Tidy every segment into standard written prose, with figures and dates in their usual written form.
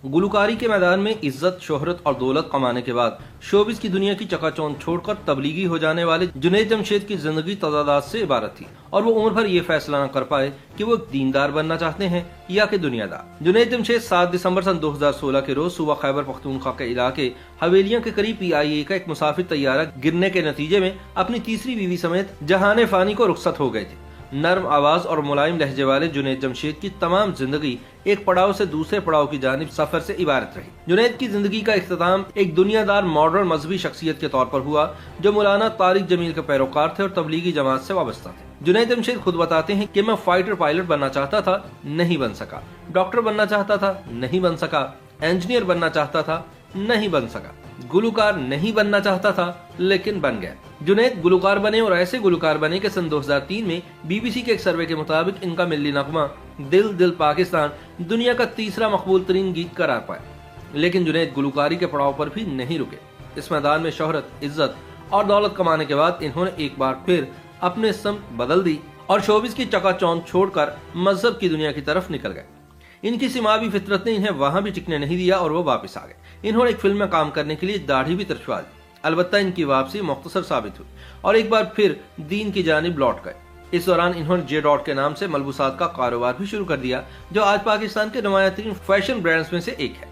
गुलकारी के मैदान में इज्जत, शोहरत और दौलत कमाने के बाद शोबिस की दुनिया की चकाचौंध छोड़कर तबलीगी हो जाने वाले जुनैद जमशेद की जिंदगी तजादात से इबारत थी और वो उम्र भर ये फैसला न कर पाए कि वो एक दीनदार बनना चाहते हैं या कि दुनियादार। जुनैद जमशेद 7 दिसंबर सन 2016 के रोज सुबह खैबर पख्तूनख्वा के इलाके हवेलियां के करीब PIA का एक मुसाफिर तैयारा गिरने के नतीजे में अपनी तीसरी बीवी समेत जहाने फानी को रुखसत हो गए थे। नर्म आवाज और मुलायम लहजे वाले जुनैद जमशेद की तमाम जिंदगी एक पड़ाव से दूसरे पड़ाव की जानिब सफर से इबारत रही। जुनैद की जिंदगी का इख्तिताम एक दुनियादार मॉडर्न मजहबी शख्सियत के तौर पर हुआ जो मौलाना तारिक जमील के पैरोकार थे और तबलीगी जमात से वाबस्ता थे। जुनैद जमशेद खुद बताते हैं कि मैं फाइटर पायलट बनना चाहता था, नहीं बन सका। डॉक्टर बनना चाहता था, नहीं बन सका। इंजीनियर बनना चाहता था, नहीं बन सका। गुलकार नहीं बनना चाहता था लेकिन बन गया। जुनैद गुलकार बने और ऐसे गुलकार बने कि सन 2003 में BBC के एक सर्वे के मुताबिक इनका मिल्ली नगमा दिल दिल पाकिस्तान दुनिया का तीसरा मकबूल तरीन गीत करार पाया। लेकिन जुनैद गुलकारी के पड़ाव पर भी नहीं रुके। इस मैदान में शोहरत, इज्जत और दौलत कमाने के बाद इन्होंने एक बार फिर अपने समत बदल दी और शोबिस की चकाचौंध छोड़कर मजहब की दुनिया की तरफ निकल गए। इनकी सिमावी फितरत ने इन्हें वहां भी टिकने नहीं दिया और वो वापस आ गए। इन्होंने एक फिल्म में काम करने के लिए दाढ़ी भी तरछवा दी। अलबत्ता इनकी वापसी मुख्तसर साबित हुई और एक बार फिर दीन की जानिब लौट गए। इस दौरान इन्होंने जे डॉट के नाम से मलबूसात का कारोबार भी शुरू कर दिया जो आज पाकिस्तान के नुमाया तरीन फैशन ब्रांड्स में से एक है।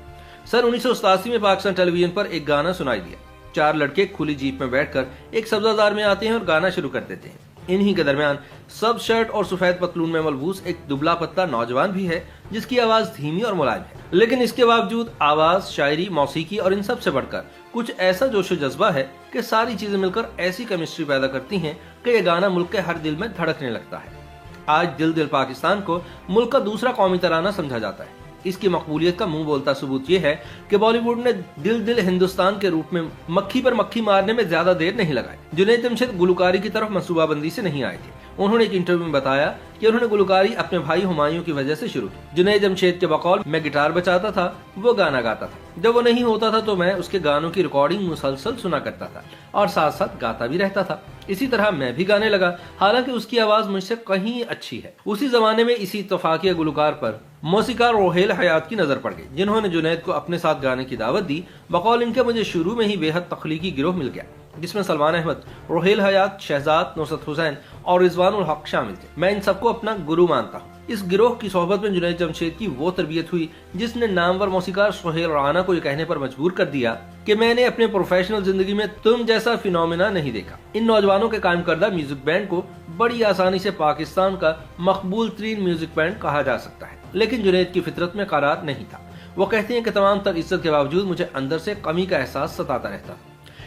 सन 1987 में पाकिस्तान टेलीविजन पर एक गाना सुनाई दिया। 4 लड़के खुली जीप में बैठकर एक सब्जादार में आते हैं और गाना शुरू कर देते हैं। इन्हीं के दरमियान सब शर्ट और सफेद पतलून में मलबूस एक दुबला पतला नौजवान भी है जिसकी आवाज धीमी और मुलायम है, लेकिन इसके बावजूद आवाज, शायरी, मौसीकी और इन सब से बढ़कर कुछ ऐसा जोश जज्बा है कि सारी चीजें मिलकर ऐसी केमिस्ट्री पैदा करती हैं कि ये गाना मुल्क के हर दिल में धड़कने लगता है। आज दिल दिल पाकिस्तान को मुल्क का दूसरा कौमी तराना समझा जाता है। इसकी मकबूलियत का मुंह बोलता सबूत ये है कि बॉलीवुड ने दिल दिल हिंदुस्तान के रूप में मक्खी पर मक्खी मारने में ज्यादा देर नहीं लगाई। जुनैद जमशेद गुलकारी की तरफ मंसूबाबंदी से नहीं आए थे। उन्होंने एक इंटरव्यू में बताया कि उन्होंने गुलकारी अपने भाई हुमायूं की वजह से शुरू की। जुनैद जमशेद के बकौल मैं गिटार बजाता था, वो गाना गाता था। जब वो नहीं होता था तो मैं उसके गानों की रिकॉर्डिंग मुसलसल सुना करता था और साथ साथ गाता भी रहता था। इसी तरह मैं भी गाने लगा, हालांकि उसकी आवाज मुझसे कहीं अच्छी है। उसी जमाने में इसी इत्तफाकिया गुलकार पर मौसीकार रोहेल हयात की नजर पड़ गई, जिन्होंने जुनैद को अपने साथ गाने की दावत दी। बकौल इनके मुझे शुरू में ही बेहद तख्लीकी गिरोह मिल गया जिसमें सलमान अहमद, रोहेल हयात, शहजाद, नुसरत हुसैन और रिजवानुल हक शामिल थे। मैं इन सबको अपना गुरु मानता हूँ। इस गिरोह की सोहबत में जुनैद जमशेद की वो तरबियत हुई जिसने नामवर मौसीकार सोहेल राना को ये कहने पर मजबूर कर दिया कि मैंने अपने प्रोफेशनल जिंदगी में तुम जैसा फिनोमेना नहीं देखा। इन नौजवानों के कायम करदा म्यूजिक बैंड को बड़ी आसानी से पाकिस्तान का मकबूल तरीन म्यूजिक बैंड कहा जा सकता है, लेकिन जुनैद की फितरत में करार नहीं था। वो कहते हैं कि तमाम तर इज्जत के बावजूद मुझे अंदर से कमी का एहसास सताता रहता।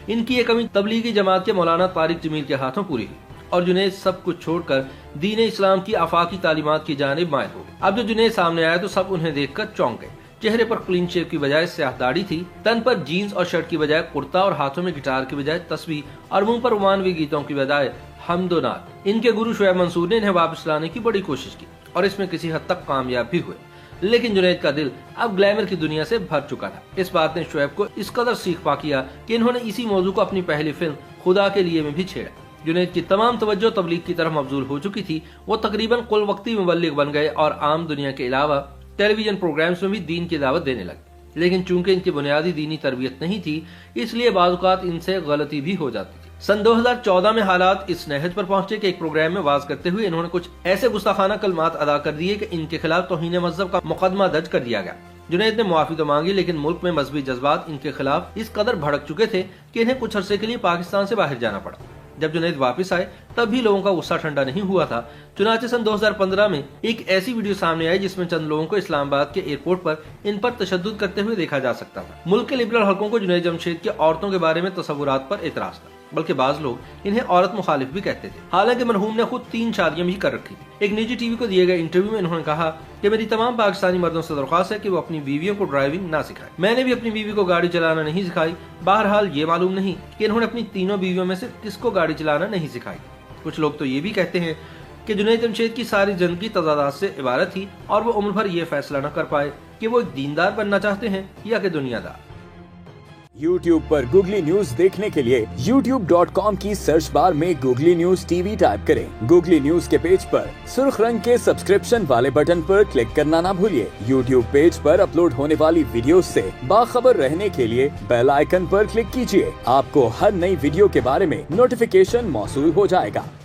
इनकी ये कमी तबलीगी जमात के मौलाना तारिक जमील के हाथों पूरी हुई और जुनैद सब कुछ छोड़कर दीन इस्लाम की आफाकी तालीमात की जानिब मायल हो गए। अब जो जुनैद सामने आया तो सब उन्हें देखकर चौंक गए। चेहरे पर क्लीन शेव की बजाय स्याह दाढ़ी थी, तन पर जीन्स और शर्ट की बजाय कुर्ता और हाथों में गिटार की बजाय तस्बीह और मुंह पर उमानवी गीतों की बजाय हमदोनात। इनके गुरु शुएब मंसूर ने इन्हें वापस लाने की बड़ी कोशिश की और इसमें किसी हद तक कामयाब भी हुए, लेकिन जुनैद का दिल अब ग्लैमर की दुनिया से भर चुका था। इस बात ने शुएब को इस कदर सीख पा किया कि इन्होंने इसी मौजू को अपनी पहली फिल्म खुदा के लिए में भी छेड़ा। जुनैद की तमाम तवज्जो तबलीग की तरफ मबजूल हो चुकी थी। वो तकरीबन कुल वक्ती मुबल्लिग बन गए और आम दुनिया के अलावा टेलीविजन प्रोग्राम्स में भी दीन की दावत देने लगे। लेकिन चूंकि इनकी बुनियादी दीनी तरबियत नहीं थी, इसलिए बाज़ इनसे गलती भी हो जाती थी। सन 2014 में हालात इस नहज पर पहुंचे कि एक प्रोग्राम में वाज करते हुए इन्होंने कुछ ऐसे गुस्ताखाना कलमात अदा कर दिए कि इनके खिलाफ तौहीन मज़हब का मुकदमा दर्ज कर दिया गया। जुनैद ने मुआफी तो मांगी, लेकिन मुल्क में मजहबी जज्बात इनके खिलाफ इस कदर भड़क चुके थे कि इन्हें कुछ अरसे के लिए पाकिस्तान से बाहर जाना पड़ा। जब जुनैद वापस आए तब भी लोगों का गुस्सा ठंडा नहीं हुआ था। चुनाचे सन 2015 में एक ऐसी वीडियो सामने आई जिसमें चंद लोगों को इस्लामाबाद के एयरपोर्ट पर इन पर तशद्दुद करते हुए देखा जा सकता था। मुल्क के लिबरल हलकों को जुनैद जमशेद के औरतों के बारे में तस्वुरात पर एतराज था, बल्कि बाज लोग इन्हें औरत मुखालिफ भी कहते थे। हालांकि मरहूम ने खुद 3 शादियां भी कर रखी थी। एक निजी टीवी को दिए गए इंटरव्यू में इन्होंने कहा कि मेरी तमाम पाकिस्तानी मर्दों से दरख्वास्त है कि वो अपनी बीवियों को ड्राइविंग ना सिखाएं। मैंने भी अपनी बीवी को गाड़ी चलाना नहीं सिखाई। बहरहाल ये मालूम नहीं कि इन्होंने अपनी तीनों बीवियों में से किसको गाड़ी चलाना नहीं सिखाई। कुछ लोग तो ये भी कहते हैं कि जुनैद जमशेद की सारी जिंदगी तजादात से इबारत थी और वो उम्र भर ये फैसला न कर पाए कि वो एक दीनदार बनना चाहते हैं या कि दुनियादार। YouTube पर गूगली न्यूज देखने के लिए youtube.com की सर्च बार में गूगली न्यूज टीवी टाइप करें। गूगली न्यूज के पेज पर सुर्ख रंग के सब्सक्रिप्शन वाले बटन पर क्लिक करना ना भूलिए। YouTube पेज पर अपलोड होने वाली वीडियो से बाखबर रहने के लिए बेल आइकन पर क्लिक कीजिए। आपको हर नई वीडियो के बारे में नोटिफिकेशन मौसूल हो जाएगा।